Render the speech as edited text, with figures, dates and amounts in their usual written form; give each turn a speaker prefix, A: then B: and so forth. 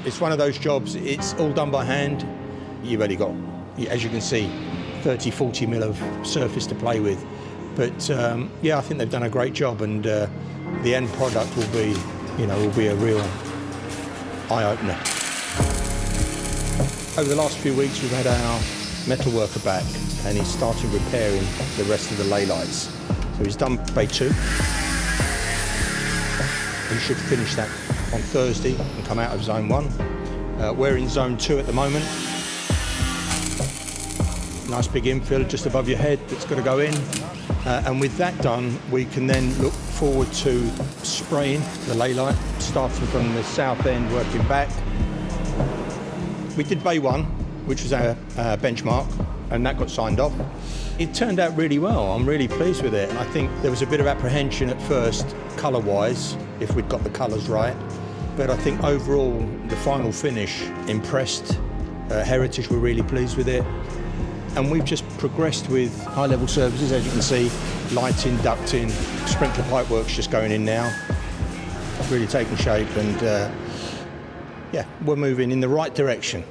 A: It's one of those jobs, it's all done by hand. You've only got, as you can see, 30, 40 mil of surface to play with. But yeah, I think they've done a great job, and the end product will be, will be a real eye-opener. Over the last few weeks, we've had our metal worker back, and he's started repairing the rest of the lay lights. So he's done bay 2. He should finish that on Thursday and come out of zone 1. We're in zone 2 at the moment. Nice big infill just above your head that's got to go in. And with that done, we can then look forward to spraying the lay light, starting from the south end, working back. We did bay 1, which was our benchmark, and that got signed off. It turned out really well. I'm really pleased with it. And I think there was a bit of apprehension at first, colour-wise, if we'd got the colours right. But I think overall, the final finish impressed. Heritage were really pleased with it. And we've just progressed with high-level services, as you can see, lighting, ducting, sprinkler pipework's just going in now. Really taking shape, and yeah, we're moving in the right direction.